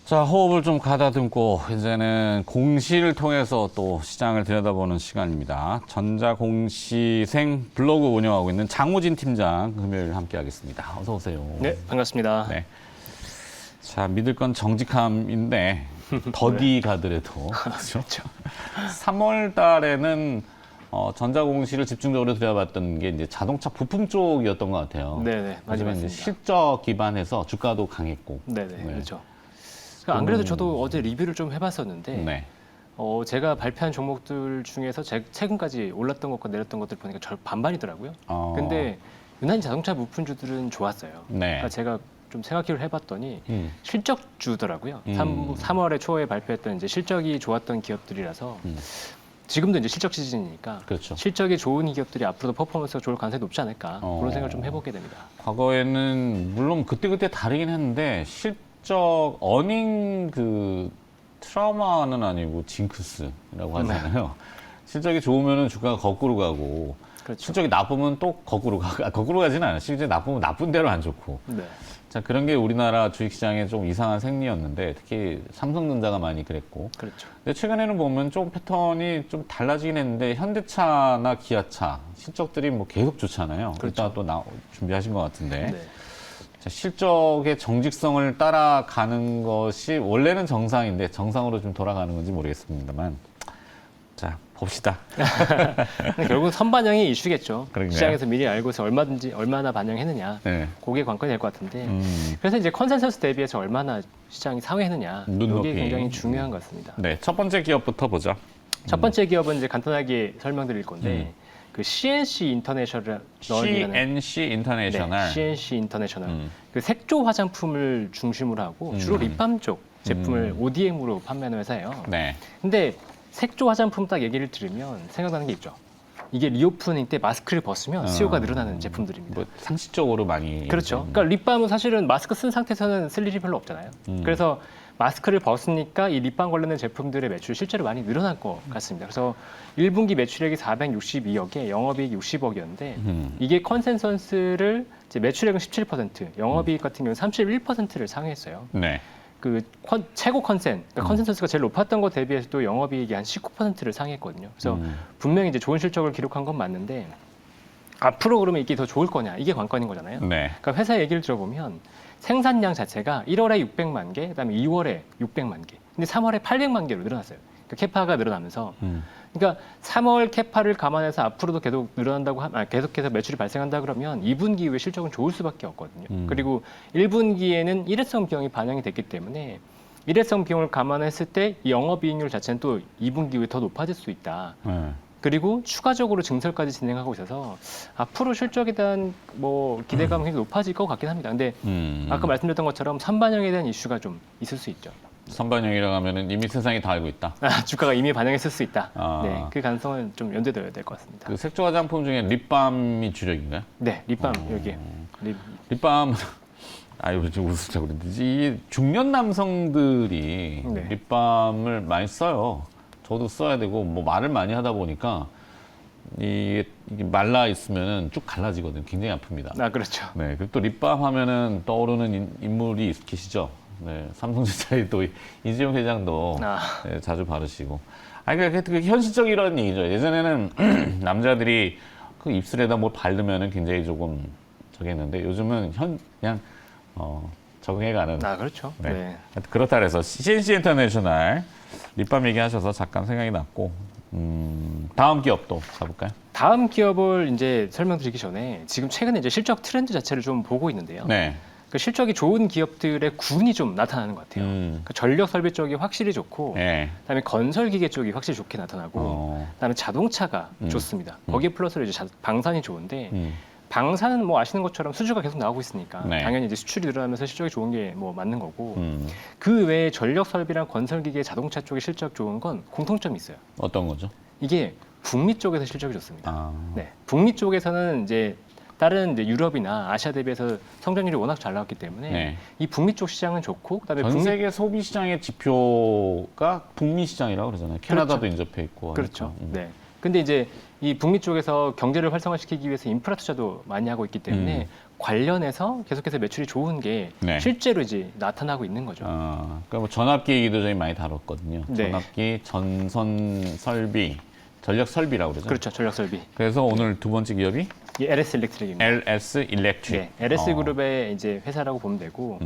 자, 호흡을 좀 가다듬고 이제는 공시를 통해서 또 시장을 들여다보는 시간입니다. 전자공시생 블로그 운영하고 있는 장우진 팀장 금요일 함께하겠습니다. 어서 오세요. 네, 반갑습니다. 네. 자, 믿을 건 정직함인데 더디 가더라도 그렇죠. 3월 달에는 전자공시를 집중적으로 들여다봤던 게 이제 자동차 부품 쪽이었던 것 같아요. 네네, 하지만 이제 맞습니다. 실적 기반해서 주가도 강했고. 네네, 네. 그렇죠. 안 그래도 저도 어제 리뷰를 좀 해봤었는데 네. 제가 발표한 종목들 중에서 최근까지 올랐던 것과 내렸던 것들 보니까 반반이더라고요. 근데 유난히 자동차 부품주들은 좋았어요. 네. 그러니까 제가 좀 생각을 해봤더니 실적주더라고요. 음. 3월에 초에 발표했던 이제 실적이 좋았던 기업들이라서 지금도 이제 실적 시즌이니까 그렇죠. 실적이 좋은 기업들이 앞으로도 퍼포먼스가 좋을 가능성이 높지 않을까 그런 생각을 좀 해보게 됩니다. 과거에는 물론 그때그때 다르긴 했는데 실적 어닝 그 트라우마는 아니고 징크스라고 하잖아요. 실적이 좋으면 주가가 거꾸로 가고 그렇죠. 실적이 나쁘면 또 거꾸로 가고 거꾸로 가지는 않아요. 실적이 나쁘면 나쁜 대로 안 좋고. 네. 자, 그런 게 우리나라 주식시장에 좀 이상한 생리였는데 특히 삼성전자가 많이 그랬고. 그렇죠. 근데 최근에는 보면 좀 패턴이 좀 달라지긴 했는데 현대차나 기아차 실적들이 뭐 계속 좋잖아요. 그렇죠. 이따 또 준비하신 것 같은데. 네. 자, 실적의 정직성을 따라가는 것이 원래는 정상인데 정상으로 좀 돌아가는 건지 모르겠습니다만. 자, 봅시다. 근데 결국 선반영이 이슈겠죠. 그러게요. 시장에서 미리 알고서 얼마나 반영했느냐. 네. 그게 관건이 될 것 같은데. 그래서 이제 컨센서스 대비해서 얼마나 시장이 상회했느냐. 눈높이. 이게 굉장히 중요한 것 같습니다. 네, 첫 번째 기업부터 보죠. 첫 번째 기업은 이제 간단하게 설명드릴 건데 그 CNC 인터내셔널이라는 CNC 인터내셔널. 네, CNC 인터내셔널. 그 색조 화장품을 중심으로 하고 주로 립밤 쪽 제품을 ODM으로 판매하는 회사예요. 네. 근데 색조 화장품 딱 얘기를 들으면 생각나는 게 있죠. 이게 리오프닝 때 마스크를 벗으면 수요가 늘어나는 제품들입니다. 뭐 상식적으로 많이. 그렇죠. 그러니까 립밤은 사실은 마스크 쓴 상태에서는 쓸 일이 별로 없잖아요. 그래서 마스크를 벗으니까 이 립밤 관련된 제품들의 매출이 실제로 많이 늘어날 것 같습니다. 그래서 1분기 매출액이 462억에 영업이익이 60억이었는데 이게 컨센서스를 이제 매출액은 17%, 영업이익 같은 경우는 31%를 상회했어요. 네. 그 최고 그러니까 컨센서스가 제일 높았던 것 대비해서도 영업이익이 한 19%를 상회했거든요. 그래서 분명히 이제 좋은 실적을 기록한 건 맞는데 앞으로 그러면 이게 더 좋을 거냐 이게 관건인 거잖아요. 네. 그러니까 회사 얘기를 들어보면 생산량 자체가 1월에 600만 개, 그다음에 2월에 600만 개, 근데 3월에 800만 개로 늘어났어요. 그러니까 캐파가 늘어나면서. 그러니까 3월 캐파를 감안해서 앞으로도 계속 늘어난다고 계속해서 매출이 발생한다 그러면 2분기 이후에 실적은 좋을 수밖에 없거든요. 그리고 1분기에는 일회성 비용이 반영이 됐기 때문에 일회성 비용을 감안했을 때 이 영업이익률 자체는 또 2분기 이후에 더 높아질 수 있다. 그리고 추가적으로 증설까지 진행하고 있어서 앞으로 실적에 대한 뭐 기대감이 굉장히 높아질 것 같긴 합니다. 근데 아까 말씀드렸던 것처럼 선반영에 대한 이슈가 좀 있을 수 있죠. 선반영이라고 하면은 이미 세상이 다 알고 있다. 주가가 이미 반영했을 수 있다. 아. 네, 그 가능성은 좀 염두에 될 것 같습니다. 그 색조 화장품 중에 립밤이 주력인가요? 네, 립밤 여기. 립밤. 아유, 좀 웃으려고 그랬는데 이 중년 남성들이 네. 립밤을 많이 써요. 저도 써야 되고 뭐 말을 많이 하다 보니까 이게 말라 있으면은 쭉 갈라지거든요. 굉장히 아픕니다. 아, 그렇죠. 네, 그리고 또 립밤 하면은 떠오르는 인물이 계시죠. 네, 삼성전자의 또 이재용 회장도 네, 자주 바르시고. 아니, 그 현실적이라는 얘기죠. 예전에는 남자들이 그 입술에다 뭘 바르면은 굉장히 조금 저기 했는데 요즘은 그냥 적응해가는. 아, 그렇죠. 네. 네. 그렇다 그래서 CNC 인터내셔널 립밤 얘기하셔서 잠깐 생각이 났고 다음 기업도 가볼까요? 다음 기업을 이제 설명드리기 전에 지금 최근에 이제 실적 트렌드 자체를 좀 보고 있는데요. 네. 그 실적이 좋은 기업들의 군이 좀 나타나는 것 같아요. 그러니까 전력 설비 쪽이 확실히 좋고, 네. 그다음에 건설 기계 쪽이 확실히 좋게 나타나고, 그다음에 자동차가 좋습니다. 거기에 플러스로 이제 방산이 좋은데. 방산은 뭐 아시는 것처럼 수주가 계속 나오고 있으니까 네. 당연히 이제 수출이 늘어나면서 실적이 좋은 게 뭐 맞는 거고 그 외에 전력 설비랑 건설 기계 자동차 쪽의 실적 좋은 건 공통점이 있어요. 어떤 거죠? 이게 북미 쪽에서 실적이 좋습니다. 아. 네, 북미 쪽에서는 이제 다른 이제 유럽이나 아시아 대비해서 성장률이 워낙 잘 나왔기 때문에 네. 이 북미 쪽 시장은 좋고 그다음에 전 북미 세계 소비 시장의 지표가 북미 시장이라고 그러잖아요. 캐나다도 인접해 있고. 그렇죠. 하니까. 네. 근데 이제 이 북미 쪽에서 경제를 활성화시키기 위해서 인프라 투자도 많이 하고 있기 때문에 관련해서 계속해서 매출이 좋은 게 네. 실제로 이제 나타나고 있는 거죠. 그러니까 뭐 전압기 얘기도 저희 많이 다뤘거든요. 네. 전압기, 전선 설비, 전력 설비라고 그러죠. 그렇죠. 전력 설비. 그래서 오늘 두 번째 기업이 이 LS 일렉트릭입니다. LS 일렉트릭. 네, LS 그룹의 이제 회사라고 보면 되고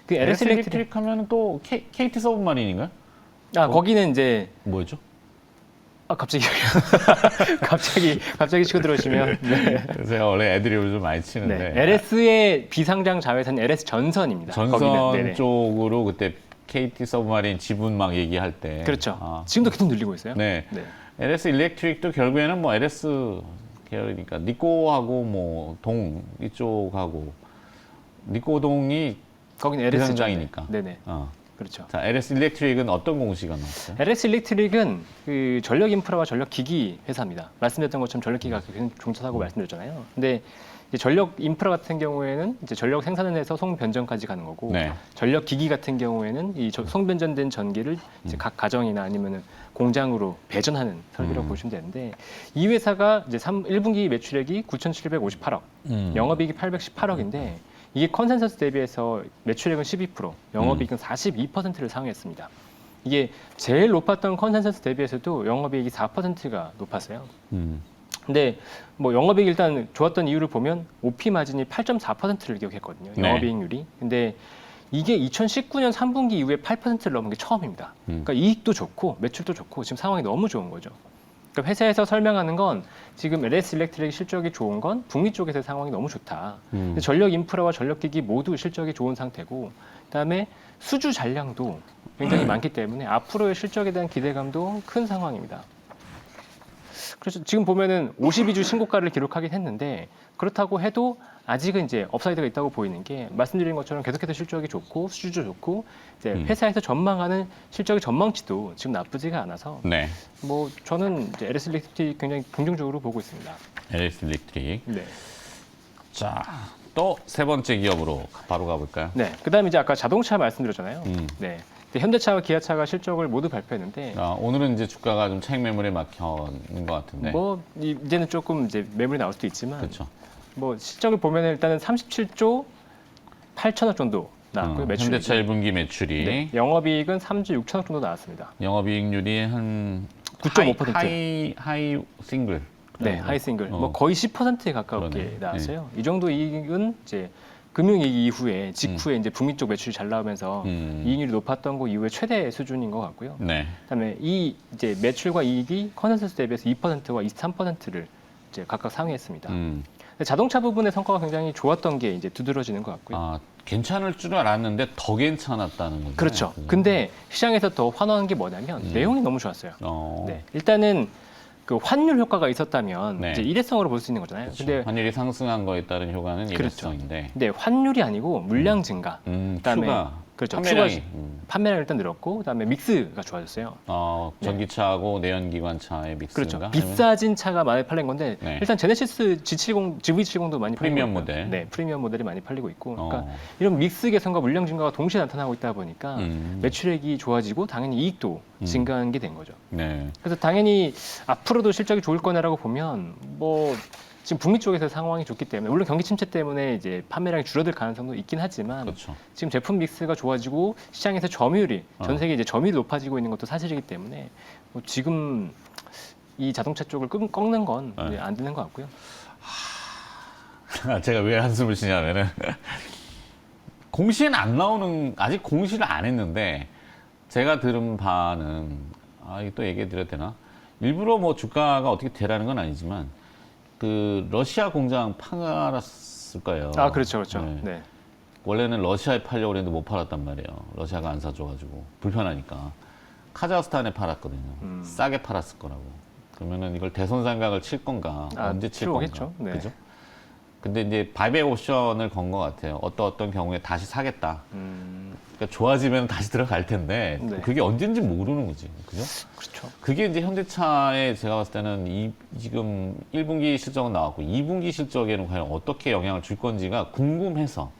그 LS LS 일렉트릭 일렉트릭 하면 또 KT 서브마린인가요? 거기는 이제 뭐였죠? 갑자기 갑자기 치고 들어오시면 네. 제가 원래 애드립을 좀 많이 치는데 네. LS의 비상장 자회사는 LS 전선입니다. 전선 거기는. 네네. 쪽으로 그때 KT 서브마린 지분 막 얘기할 때 그렇죠. 지금도 계속 늘리고 있어요. 네. 네. LS 일렉트릭도 결국에는 뭐 LS 계열이니까 니코하고 뭐 동 이쪽하고 니코동이 거기는 LS 비상장이니까. 네네. 그렇죠. 자, LS 일렉트릭은 어떤 공시가 나왔어요? LS 일렉트릭은 그 전력 인프라와 전력 기기 회사입니다. 말씀드렸던 것처럼 전력 기기가 종사하고 말씀드렸잖아요. 근데 이제 전력 인프라 같은 경우에는 이제 전력 생산을 해서 송변전까지 가는 거고 네. 전력 기기 같은 경우에는 이 송변전된 전기를 이제 각 가정이나 아니면은 공장으로 배전하는 설비라고 보시면 되는데 이 회사가 이제 1분기 매출액이 9,758억, 영업이익이 818억인데 이게 컨센서스 대비해서 매출액은 12%, 영업이익은 42%를 상회했습니다. 이게 제일 높았던 컨센서스 대비해서도 영업이익이 4%가 높았어요. 근데 뭐 영업이익 일단 좋았던 이유를 보면 OP 마진이 8.4%를 기록했거든요. 네. 영업이익률이. 근데 이게 2019년 3분기 이후에 8%를 넘은 게 처음입니다. 그러니까 이익도 좋고 매출도 좋고 지금 상황이 너무 좋은 거죠. 그러니까 회사에서 설명하는 건 지금 LS 일렉트릭 실적이 좋은 건 북미 쪽에서의 상황이 너무 좋다. 근데 전력 인프라와 전력 기기 모두 실적이 좋은 상태고 그다음에 수주 잔량도 굉장히 많기 때문에 앞으로의 실적에 대한 기대감도 큰 상황입니다. 그래서 지금 보면은 52주 신고가를 기록하긴 했는데 그렇다고 해도 아직은 이제 업사이드가 있다고 보이는 게 말씀드린 것처럼 계속해서 실적이 좋고 수주도 좋고 이제 회사에서 전망하는 실적의 전망치도 지금 나쁘지가 않아서 네. 뭐 저는 이제 LS 일렉트릭 굉장히 긍정적으로 보고 있습니다. LS 일렉트릭. 네. 자, 또 세 번째 기업으로 바로 가볼까요? 네. 그다음에 이제 아까 자동차 말씀드렸잖아요. 네. 근데 현대차와 기아차가 실적을 모두 발표했는데 오늘은 이제 주가가 좀 차익 매물에 막혀 있는 것 같은데. 뭐 이제는 조금 이제 매물이 나올 수도 있지만 그렇죠. 뭐 실적을 보면 일단은 37조 8천억 정도 나왔고요. 매출이. 현대차 1분기 매출이 네, 영업이익은 3조 6천억 정도 나왔습니다. 영업이익률이 한 9.5%. 하이 싱글. 네, 하이 싱글. 뭐 거의 10%에 가깝게 그러네. 나왔어요. 이 정도 이익은 이제 금융위기 이후에 직후에 이제 북미 쪽 매출이 잘 나오면서 이익률이 높았던 거 이후에 최대 수준인 것 같고요. 네. 그다음에 이 이제 매출과 이익이 컨센서스 대비해서 2%와 23%를 이제 각각 상회했습니다. 근데 자동차 부분의 성과가 굉장히 좋았던 게 이제 두드러지는 것 같고요. 괜찮을 줄 알았는데 더 괜찮았다는 거죠. 그렇죠. 근데 시장에서 더 환호한 게 뭐냐면 내용이 너무 좋았어요. 네. 일단은 그 환율 효과가 있었다면 네. 이제 일회성으로 볼 수 있는 거잖아요. 그렇죠. 근데 환율이 상승한 거에 따른 효과는 일회성인데. 근데 환율이 아니고 물량 증가. 그다음에 추가. 그렇죠. 판매량이. 판매량이 일단 늘었고 그다음에 믹스가 좋아졌어요. 전기차하고 내연기관차의 믹스가. 그렇죠. 비싸진 차가 많이 팔린 건데 네. 일단 제네시스 G70, GV70도 많이 프리미엄 팔리고 있고요. 모델. 네, 프리미엄 모델이 많이 팔리고 있고. 그러니까 이런 믹스 개선과 물량 증가가 동시에 나타나고 있다 보니까 매출액이 좋아지고 당연히 이익도 증가하는 게 된 거죠. 네. 그래서 당연히 앞으로도 실적이 좋을 거냐라고 보면 뭐 지금 북미 쪽에서 상황이 좋기 때문에 물론 경기 침체 때문에 이제 판매량이 줄어들 가능성도 있긴 하지만 그렇죠. 지금 제품 믹스가 좋아지고 시장에서 점유율이 전 세계 이제 점유율이 높아지고 있는 것도 사실이기 때문에 뭐 지금 이 자동차 쪽을 꺾는 건 안 되는 것 같고요. 제가 왜 한숨을 쉬냐면은 공시에는 안 나오는 아직 공시를 안 했는데 제가 들은 바는 이거 또 얘기해 드려도 되나? 일부러 뭐 주가가 어떻게 되라는 건 아니지만 그 러시아 공장 팔았을 거예요. 그렇죠, 그렇죠. 네. 네. 원래는 러시아에 팔려고 했는데 못 팔았단 말이에요. 러시아가 안 사줘가지고 불편하니까 카자흐스탄에 팔았거든요. 싸게 팔았을 거라고. 그러면은 이걸 대손상각을 칠 건가? 언제 칠 건가? 오겠죠. 네. 그죠? 근데 이제 바이백 옵션을 건 것 같아요. 어떤 경우에 다시 사겠다. 그러니까 좋아지면 다시 들어갈 텐데 네. 그게 언제인지 모르는 거지. 그죠? 그렇죠. 그게 이제 현대차에 제가 봤을 때는 지금 1분기 실적은 나왔고 2분기 실적에는 과연 어떻게 영향을 줄 건지가 궁금해서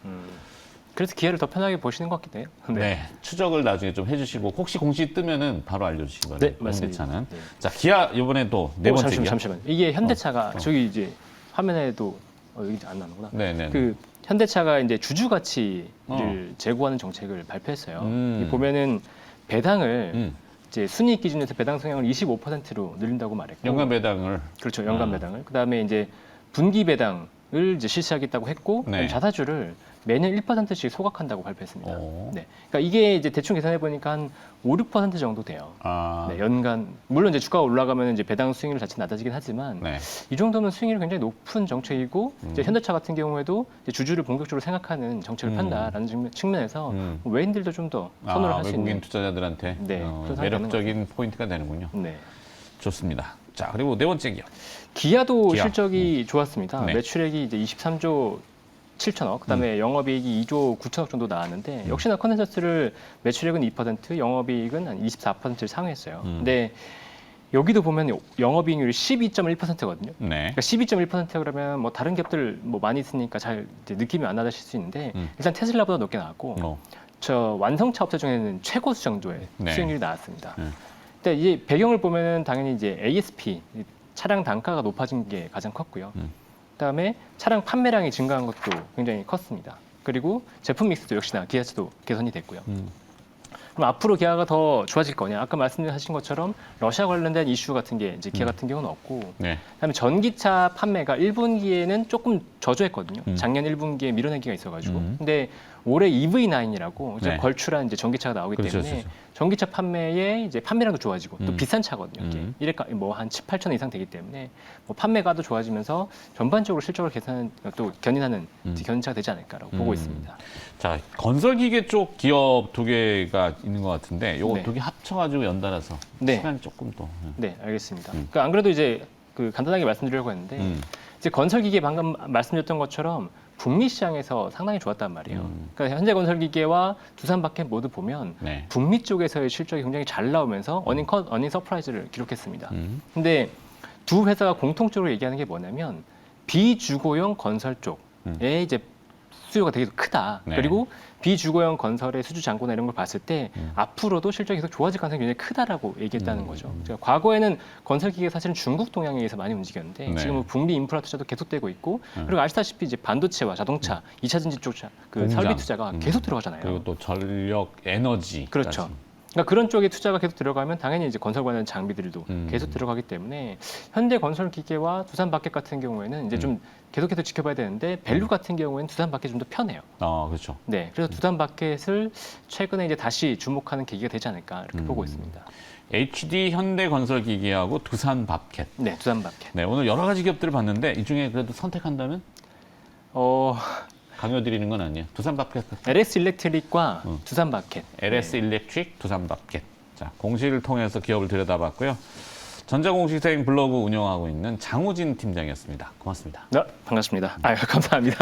그래서 기회를 더 편하게 보시는 것 같긴 해요. 네. 추적을 나중에 좀 해주시고 혹시 공시 뜨면은 바로 알려주시기 바랍니다. 네, 맞습니다. 현대차는. 네. 자, 기아 이번에 또 네 번째 기아. 잠시만. 이게 현대차가 저기 이제 화면에도 여기 안 나오는구나. 네네. 그 현대차가 이제 주주 가치를 제고하는 정책을 발표했어요. 이 보면은 배당을 이제 순이익 기준에서 배당 성향을 25%로 늘린다고 말했고, 연간 배당을 그렇죠, 연간 배당을. 그다음에 이제 분기 배당을 이제 실시하겠다고 했고, 네. 자사주를 매년 1%씩 소각한다고 발표했습니다. 오. 네, 그러니까 이게 이제 대충 계산해 보니까 한 5, 6% 정도 돼요. 아, 네, 연간 물론 이제 주가가 올라가면 이제 배당 수익률 자체 낮아지긴 하지만 네. 이 정도면 수익률이 굉장히 높은 정책이고 이제 현대차 같은 경우에도 이제 주주를 본격적으로 생각하는 정책을 편다라는 측면에서 외인들도 좀 더 선호를 할 수 외국인 있는 투자자들한테 네, 그런 상황이 매력적인 포인트가 되는군요. 네. 좋습니다. 자, 그리고 네 번째 기업. 기아도 기아. 실적이 좋았습니다. 네. 매출액이 이제 23조 7천억, 그다음에 영업이익이 2조 9천억 정도 나왔는데 역시나 컨센서스를 매출액은 2%, 영업이익은 한 24%를 상회했어요. 근데 여기도 보면 영업이익률이 12.1%거든요. 네. 그러니까 12.1% 그러면 뭐 다른 기업들 뭐 많이 있으니까 잘 이제 느낌이 안 나실 수 있는데 일단 테슬라보다 높게 나왔고 저 완성차 업체 중에는 최고 수정도의 네. 수익률이 나왔습니다. 근데 이 배경을 보면은 당연히 이제 ASP 차량 단가가 높아진 게 가장 컸고요. 그다음에 차량 판매량이 증가한 것도 굉장히 컸습니다. 그리고 제품 믹스도 역시나 기아차도 개선이 됐고요. 그럼 앞으로 기아가 더 좋아질 거냐? 아까 말씀하신 것처럼 러시아 관련된 이슈 같은 게 이제 기아 같은 경우는 없고, 네. 그다음에 전기차 판매가 1분기에는 조금 저조했거든요. 작년 1분기에 밀어내기가 있어가지고. 근데 올해 EV9이라고 이제 네. 걸출한 이제 전기차가 나오기 그렇죠, 때문에 그렇죠. 전기차 판매의 이제 판매량도 좋아지고 또 비싼 차거든요. 이게 이래가 뭐한 7, 8천 원 이상 되기 때문에 뭐 판매가도 좋아지면서 전반적으로 실적을 계산 또 견인하는 견인차가 되지 않을까라고 보고 있습니다. 자, 건설기계 쪽 기업 두 개가 있는 것 같은데 요거 네. 두 개 합쳐가지고 연달아서 네. 시간이 조금 더. 네, 알겠습니다. 그러니까 안 그래도 이제 그 간단하게 말씀드리려고 했는데 이제 건설기계 방금 말씀드렸던 것처럼 북미 시장에서 상당히 좋았단 말이에요. 그러니까 현대건설기계와 두산바켓 모두 보면 네. 북미 쪽에서의 실적이 굉장히 잘 나오면서 어닝 서프라이즈를 기록했습니다. 근데 두 회사가 공통적으로 얘기하는 게 뭐냐면 비주거용 건설 쪽에 이제 수요가 되게 크다. 네. 그리고 비주거용 건설의 수주 잔고나 이런 걸 봤을 때 앞으로도 실적이 계속 좋아질 가능성이 굉장히 크다라고 얘기했다는 거죠. 그러니까 과거에는 건설기계 사실은 중국 동향에 의해서 많이 움직였는데 네. 지금은 북미 인프라 투자도 계속되고 있고 그리고 아시다시피 이제 반도체와 자동차, 2차 전지 쪽 그 공장. 설비 투자가 계속 들어가잖아요. 그리고 또 전력, 에너지. 그렇죠. 그러니까 그런 쪽에 투자가 계속 들어가면 당연히 이제 건설 관련 장비들도 계속 들어가기 때문에 현대건설기계와 두산바켓 같은 경우에는 이제 좀 계속해서 지켜봐야 되는데 밸류 같은 경우에는 두산바켓이 좀 더 편해요. 아, 그렇죠. 네, 그래서 두산바켓을 최근에 이제 다시 주목하는 계기가 되지 않을까 이렇게 보고 있습니다. HD 현대건설기계하고 두산바켓. 네, 두산바켓. 네, 오늘 여러 가지 기업들을 봤는데 이 중에 그래도 선택한다면 강요드리는 건 아니에요. 두산바켓. LS 일렉트릭과 두산바켓. LS 일렉트릭, 두산바켓. 자, 공시를 통해서 기업을 들여다봤고요. 전자공시생 블로그 운영하고 있는 장우진 팀장이었습니다. 고맙습니다. 네, 반갑습니다. 감사합니다.